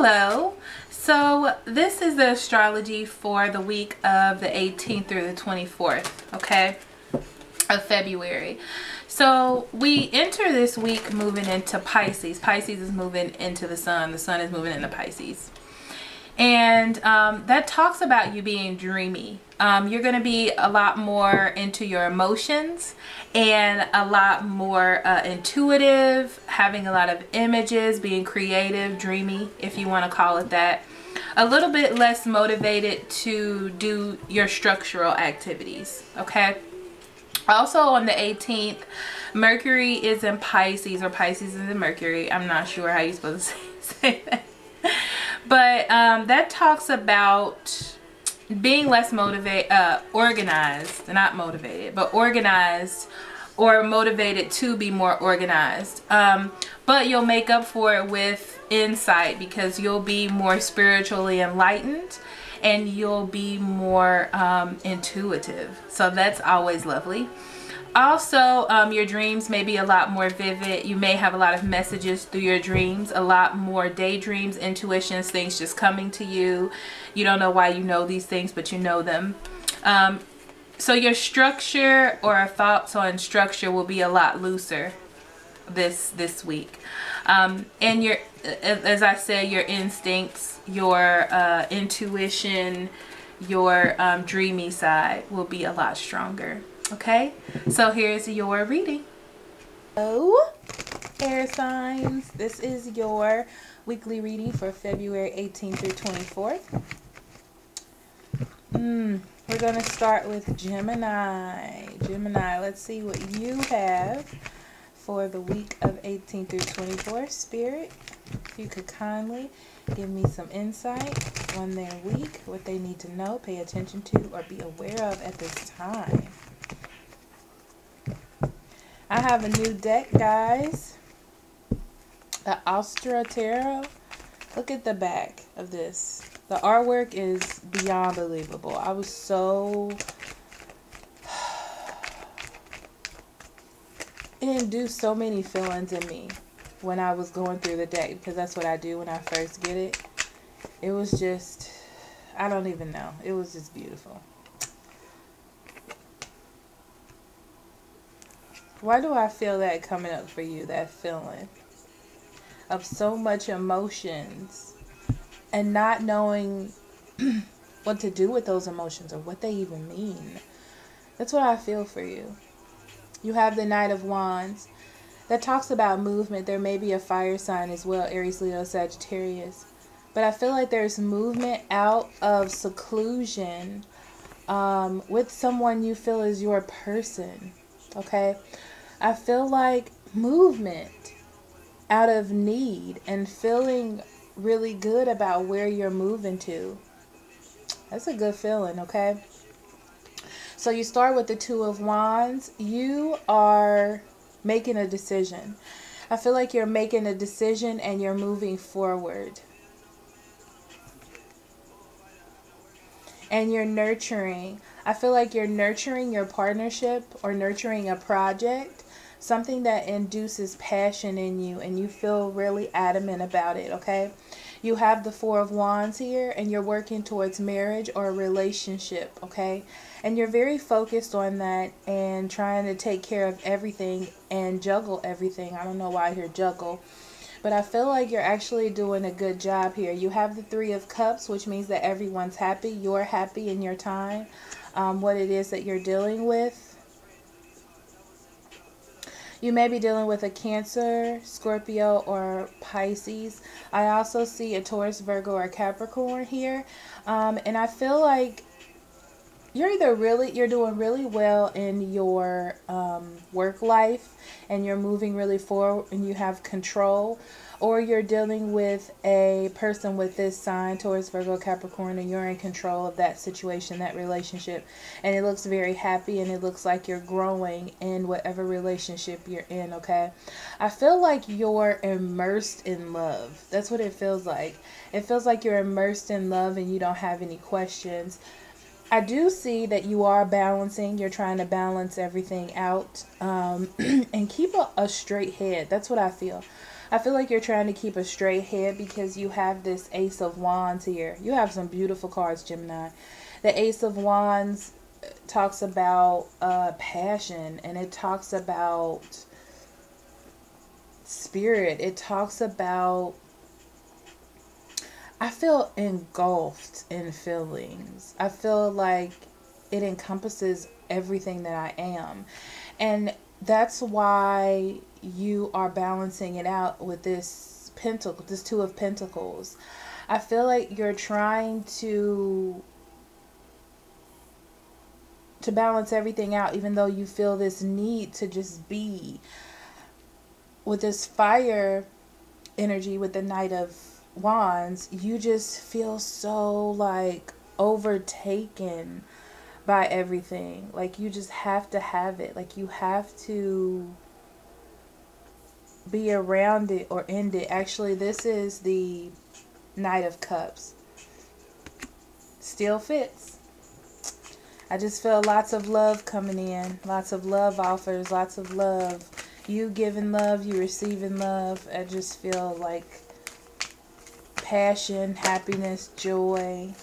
Hello. So this is the astrology for the week of the 18th through the 24th, okay, of February. So we enter this week moving into Pisces. Pisces is moving into the sun. The sun is moving into Pisces. And that talks about you being dreamy. You're going to be a lot more into your emotions and a lot more intuitive, having a lot of images, being creative, dreamy, if you want to call it that. A little bit less motivated to do your structural activities, okay? Also on the 18th, Mercury is in Pisces, or Pisces is in Mercury. I'm not sure how you're supposed to say that. But that talks about being less organized, not motivated, but organized, or motivated to be more organized. But you'll make up for it with insight, because you'll be more spiritually enlightened and you'll be more intuitive. So that's always lovely. Also, your dreams may be a lot more vivid. You may have a lot of messages through your dreams, a lot more daydreams, intuitions, things just coming to you. You don't know why you know these things, but you know them. So your structure, or thoughts on structure, will be a lot looser this week. And your, as I said, your instincts, your intuition, your dreamy side will be a lot stronger. Okay, so here's your reading. Hello, air signs. This is your weekly reading for February 18th through 24th. We're going to start with Gemini. Gemini, let's see what you have for the week of 18th through 24th. Spirit, if you could kindly give me some insight on their week, what they need to know, pay attention to, or be aware of at this time. I have a new deck, guys. The Astra Tarot. Look at the back of this. The artwork is beyond believable. I was so... It induced so many feelings in me when I was going through the deck, because that's what I do when I first get it. It was just... I don't even know. It was just beautiful. Why do I feel that coming up for you, that feeling of so much emotions and not knowing what to do with those emotions or what they even mean? That's what I feel for you. You have the Knight of Wands. That talks about movement. There may be a fire sign as well, Aries, Leo, Sagittarius. But I feel like there's movement out of seclusion with someone you feel is your person, okay? I feel like movement out of need and feeling really good about where you're moving to. That's a good feeling, okay? So you start with the Two of Wands. You are making a decision. I feel like you're making a decision and you're moving forward. And you're nurturing. I feel like you're nurturing your partnership or nurturing a project. Something that induces passion in you and you feel really adamant about it, okay? You have the Four of Wands here and you're working towards marriage or a relationship, okay? And you're very focused on that and trying to take care of everything and juggle everything. I don't know why I hear juggle, but I feel like you're actually doing a good job here. You have the Three of Cups, which means that everyone's happy. You're happy in your time, what it is that you're dealing with. You may be dealing with a Cancer, Scorpio, or Pisces. I also see a Taurus, Virgo, or Capricorn here. And I feel like you're doing really well in your work life and you're moving really forward and you have control. Or you're dealing with a person with this sign, Taurus, Virgo, Capricorn, and you're in control of that situation, that relationship. And it looks very happy and it looks like you're growing in whatever relationship you're in, okay? I feel like you're immersed in love. That's what it feels like. It feels like you're immersed in love and you don't have any questions. I do see that you are balancing. You're trying to balance everything out and keep a straight head. That's what I feel. I feel like you're trying to keep a straight head because you have this Ace of Wands here. You have some beautiful cards, Gemini. The Ace of Wands talks about passion, and it talks about spirit. It talks about, I feel engulfed in feelings. I feel like it encompasses everything that I am. And that's why you are balancing it out with this pentacle, this Two of Pentacles. I feel like you're trying to balance everything out, even though you feel this need to just be. With this fire energy, with the Knight of Wands, you just feel so like overtaken by everything. Like you just have to have it. Like you have to be around it or end it. Actually, this is the Knight of Cups. Still fits. I just feel lots of love coming in. Lots of love offers. Lots of love. You giving love. You receiving love. I just feel like passion, happiness, joy.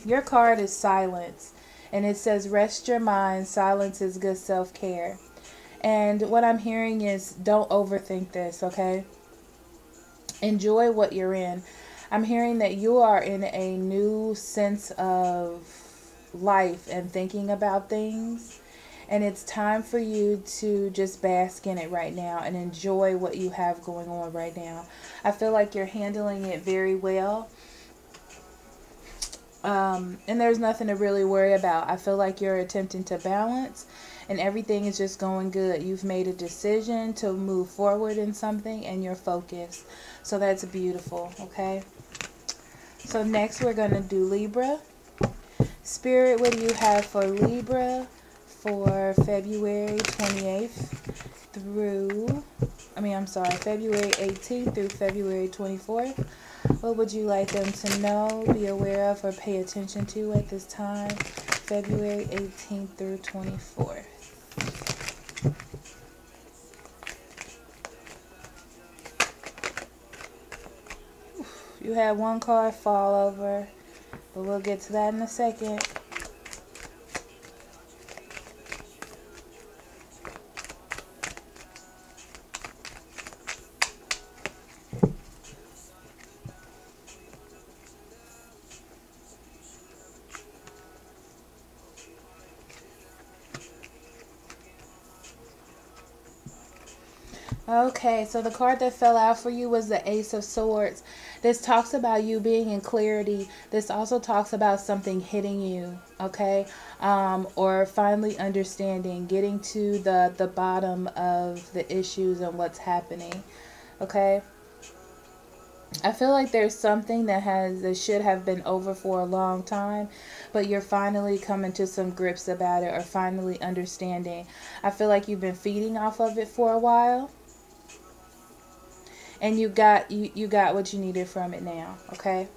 Your card is silence. And it says, rest your mind. Silence is good self-care. And what I'm hearing is, don't overthink this, okay? Enjoy what you're in. I'm hearing that you are in a new sense of life and thinking about things. And it's time for you to just bask in it right now and enjoy what you have going on right now. I feel like you're handling it very well. And there's nothing to really worry about. I feel like you're attempting to balance and everything is just going good. You've made a decision to move forward in something and you're focused. So that's beautiful, okay? So next we're going to do Libra. Spirit, what do you have for Libra for February 28th through, February 18th through February 24th? What would you like them to know, be aware of, or pay attention to at this time, February 18th through 24th? You had one card fall over, but we'll get to that in a second. Okay, so the card that fell out for you was the Ace of Swords. This talks about you being in clarity. This also talks about something hitting you, okay? Or finally understanding, getting to the bottom of the issues and what's happening, okay? I feel like there's something that should have been over for a long time, but you're finally coming to some grips about it or finally understanding. I feel like you've been feeding off of it for a while. And you got what you needed from it now, okay?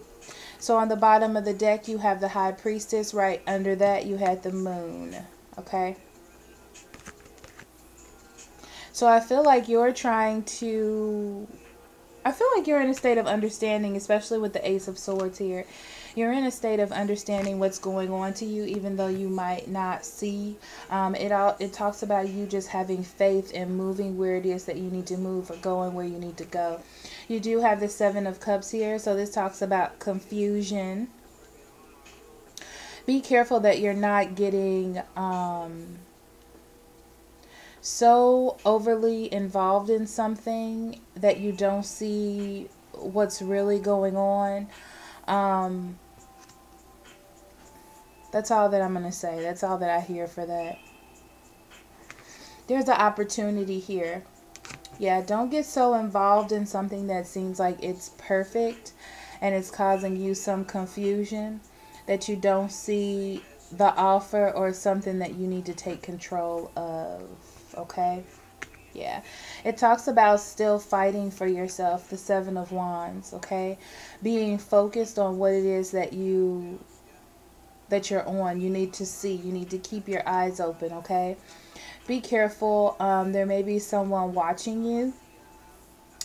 So on the bottom of the deck, you have the High Priestess. Right under that, you had the Moon, okay? So I feel like you're in a state of understanding, especially with the Ace of Swords here. You're in a state of understanding what's going on to you, even though you might not see. It talks about you just having faith and moving where it is that you need to move or going where you need to go. You do have the Seven of Cups here, so this talks about confusion. Be careful that you're not getting so overly involved in something that you don't see what's really going on. That's all that I'm going to say. That's all that I hear for that. There's an opportunity here. Yeah, don't get so involved in something that seems like it's perfect and it's causing you some confusion that you don't see the offer or something that you need to take control of. Okay? Yeah. It talks about still fighting for yourself, the Seven of Wands, okay? Being focused on what it is that you're on. You need to see. You need to keep your eyes open, okay? Be careful. There may be someone watching you.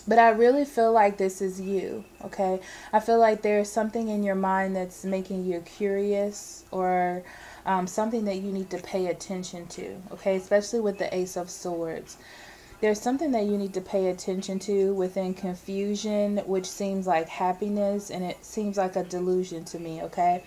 But I really feel like this is you, okay? I feel like there's something in your mind that's making you curious, or something that you need to pay attention to, okay? Especially with the Ace of Swords. There's something that you need to pay attention to within confusion, which seems like happiness, and it seems like a delusion to me, okay?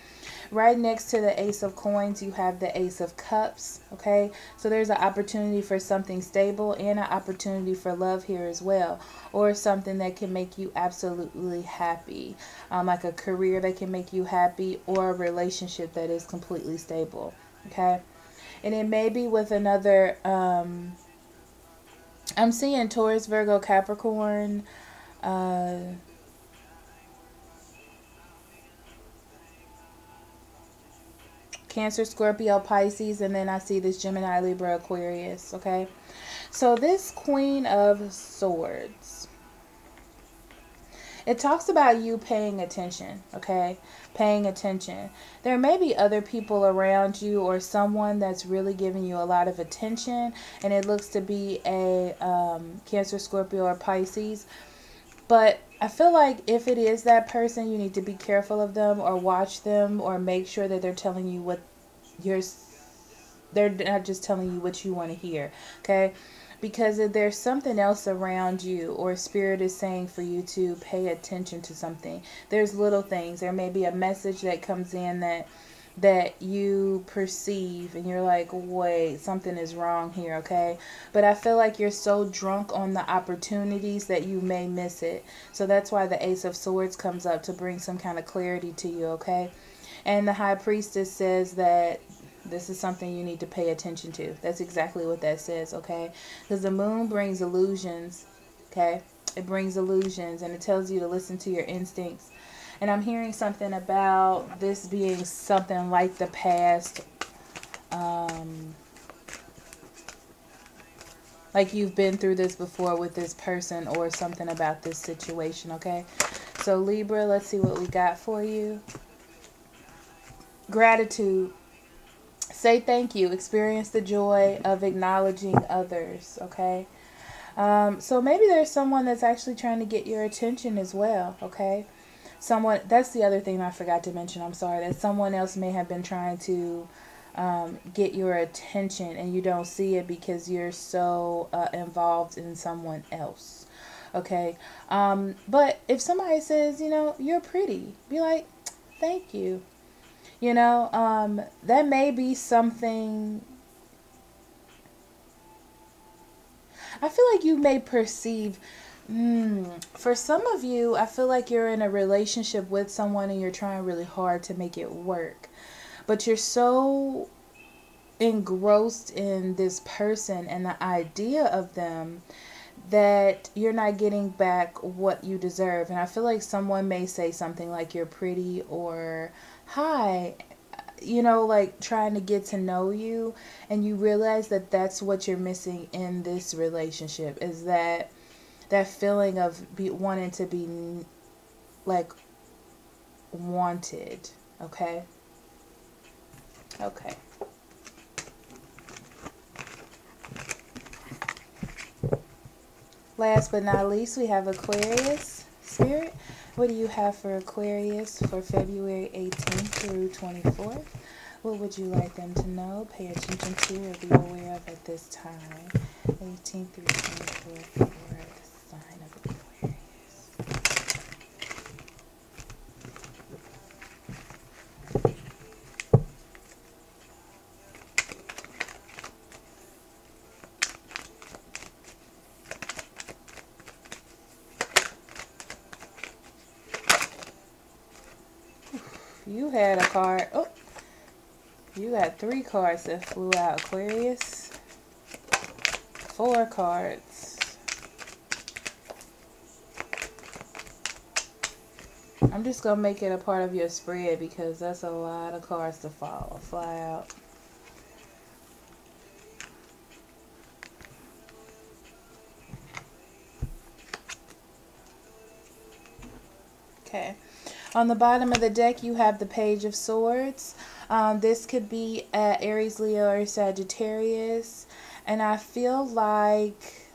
Right next to the Ace of Coins, you have the Ace of Cups, okay? So there's an opportunity for something stable and an opportunity for love here as well, or something that can make you absolutely happy, like a career that can make you happy, or a relationship that is completely stable, okay? And it may be with another, I'm seeing Taurus, Virgo, Capricorn, Cancer, Scorpio, Pisces, and then I see this Gemini, Libra, Aquarius, okay? So this Queen of Swords, it talks about you paying attention, okay? Paying attention. There may be other people around you, or someone that's really giving you a lot of attention, and it looks to be a Cancer, Scorpio, or Pisces. But I feel like if it is that person, you need to be careful of them, or watch them, or make sure that they're telling you what they're not just telling you what you want to hear, okay? Because if there's something else around you, or spirit is saying for you to pay attention to something. There's little things. There may be a message that comes in that you perceive, and you're like, wait, something is wrong here, okay? But I feel like you're so drunk on the opportunities that you may miss it. So that's why the Ace of Swords comes up, to bring some kind of clarity to you, okay? And the High Priestess says that this is something you need to pay attention to. That's exactly what that says, okay? Because the moon brings illusions, okay? It brings illusions, and it tells you to listen to your instincts. And I'm hearing something about this being something like the past. Like you've been through this before with this person, or something about this situation, okay? So Libra, let's see what we got for you. Gratitude. Say thank you. Experience the joy of acknowledging others, okay? So maybe there's someone that's actually trying to get your attention as well, okay? Someone, that's the other thing I forgot to mention, I'm sorry, that someone else may have been trying to get your attention, and you don't see it because you're so involved in someone else, okay? But if somebody says, you know, you're pretty, be like, thank you. You know, that may be something. I feel like you may perceive, for some of you, I feel like you're in a relationship with someone and you're trying really hard to make it work. But you're so engrossed in this person and the idea of them that you're not getting back what you deserve. And I feel like someone may say something like you're pretty, or hi, you know, like trying to get to know you, and you realize that that's what you're missing in this relationship, is that feeling of wanting to be like wanted, okay? Okay. Last but not least, we have Aquarius spirit. What do you have for Aquarius for February 18th through 24th? What would you like them to know, pay attention to, or be aware of at this time? 18th through 24th for the sign of Aquarius. You had a card. Oh, you got 3 cards that flew out, Aquarius. 4 cards. I'm just going to make it a part of your spread because that's a lot of cards to fly out. Okay. On the bottom of the deck, you have the Page of Swords. This could be Aries, Leo, or Sagittarius. And I feel like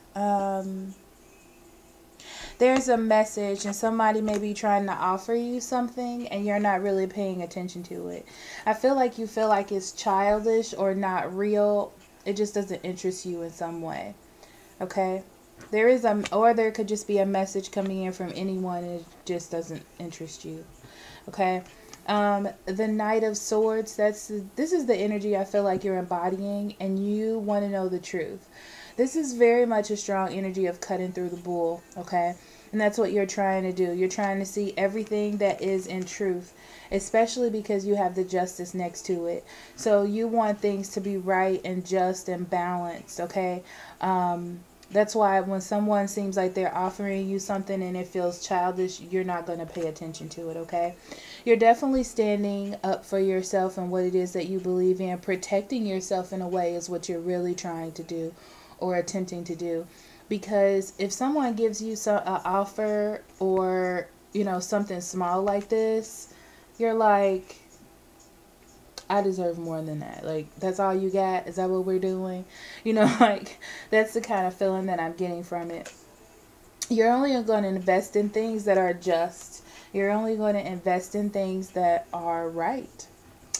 there's a message and somebody may be trying to offer you something and you're not really paying attention to it. I feel like you feel like it's childish or not real. It just doesn't interest you in some way. Okay? There is or there could just be a message coming in from anyone and it just doesn't interest you. Okay? The Knight of Swords, this is the energy I feel like you're embodying, and you want to know the truth. This is very much a strong energy of cutting through the bull, okay? And that's what you're trying to do. You're trying to see everything that is in truth, especially because you have the justice next to it. So you want things to be right and just and balanced, okay? That's why when someone seems like they're offering you something and it feels childish, you're not going to pay attention to it, okay? You're definitely standing up for yourself and what it is that you believe in. Protecting yourself in a way is what you're really trying to do or attempting to do. Because if someone gives you an offer or, you know, something small like this, you're like, I deserve more than that. Like, that's all you got? Is that what we're doing? You know, like, that's the kind of feeling that I'm getting from it. You're only going to invest in things that are just. You're only going to invest in things that are right.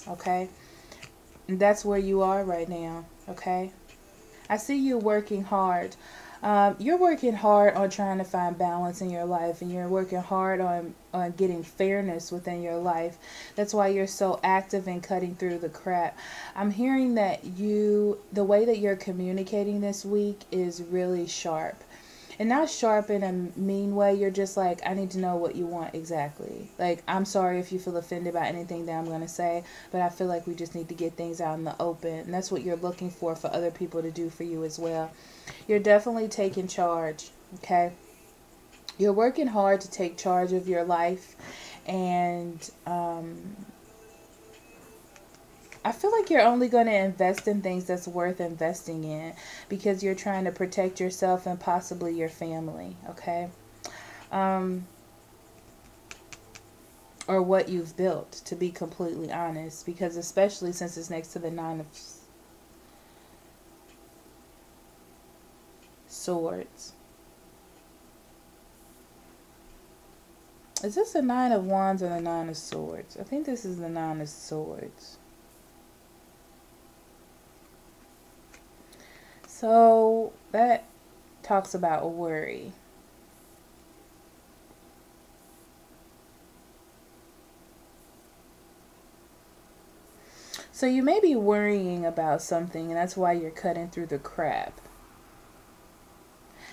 Okay? And that's where you are right now. Okay? I see you working hard. You're working hard on trying to find balance in your life, and you're working hard on getting fairness within your life. That's why you're so active in cutting through the crap. I'm hearing that the way that you're communicating this week is really sharp. And not sharp in a mean way. You're just like, I need to know what you want exactly. Like, I'm sorry if you feel offended by anything that I'm going to say, but I feel like we just need to get things out in the open. And that's what you're looking for other people to do for you as well. You're definitely taking charge, okay? You're working hard to take charge of your life. And I feel like you're only going to invest in things that's worth investing in because you're trying to protect yourself and possibly your family, okay? Or what you've built, to be completely honest, because especially since it's next to the Nine of Swords. Is this the Nine of Wands or the Nine of Swords? I think this is the Nine of Swords. So that talks about worry. So you may be worrying about something, and that's why you're cutting through the crap.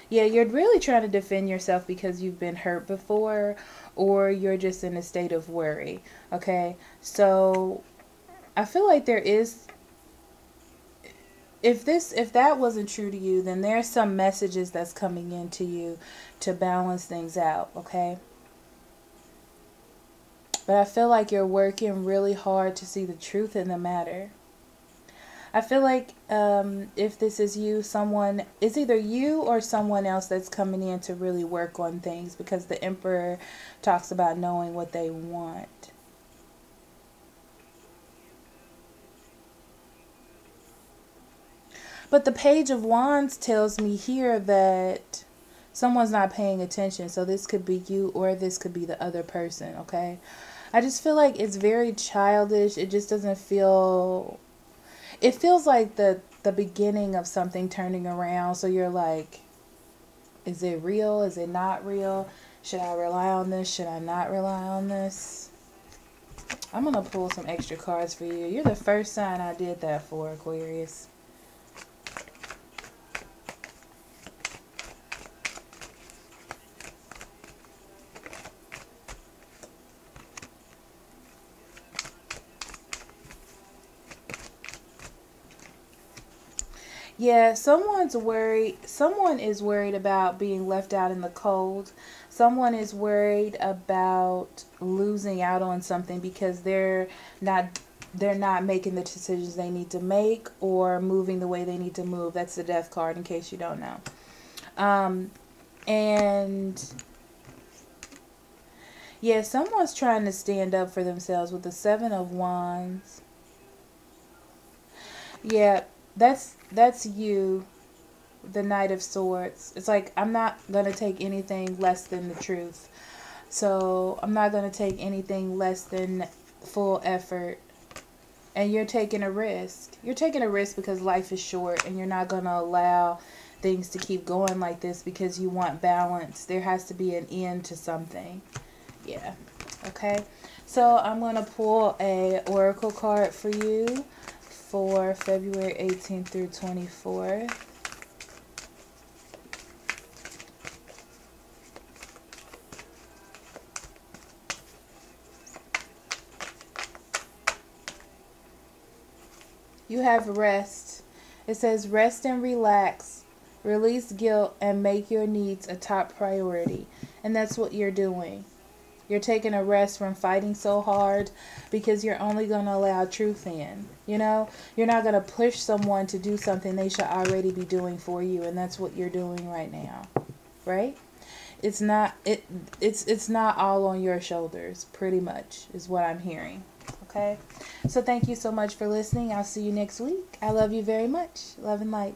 Yeah, you're really trying to defend yourself because you've been hurt before, or you're just in a state of worry. Okay, so I feel like there is, if that wasn't true to you, then there's some messages that's coming into you to balance things out, okay? But I feel like you're working really hard to see the truth in the matter. I feel like if this is you, it's either you or someone else that's coming in to really work on things, because the Emperor talks about knowing what they want. But the Page of Wands tells me here that someone's not paying attention. So this could be you or this could be the other person, okay? I just feel like it's very childish. It just doesn't feel... It feels like the beginning of something turning around. So you're like, is it real? Is it not real? Should I rely on this? Should I not rely on this? I'm going to pull some extra cards for you. You're the first sign I did that for, Aquarius. Yeah, someone's worried. Someone is worried about being left out in the cold. Someone is worried about losing out on something because they're not making the decisions they need to make or moving the way they need to move. That's the Death card, in case you don't know. And yeah, someone's trying to stand up for themselves with the Seven of Wands. Yeah, that's you. the Knight of Swords. It's like, I'm not going to take anything less than the truth. So I'm not going to take anything less than full effort. And you're taking a risk. You're taking a risk because life is short, and you're not going to allow things to keep going like this because you want balance. There has to be an end to something. Yeah. Okay. So I'm going to pull a oracle card for you for February 18th through 24th. You have rest. It says rest and relax, release guilt, and make your needs a top priority. And that's what you're doing. You're taking a rest from fighting so hard because you're only going to allow truth in. You know, you're not going to push someone to do something they should already be doing for you. And that's what you're doing right now. Right? It's not all on your shoulders, pretty much, is what I'm hearing. Okay? So thank you so much for listening. I'll see you next week. I love you very much. Love and light.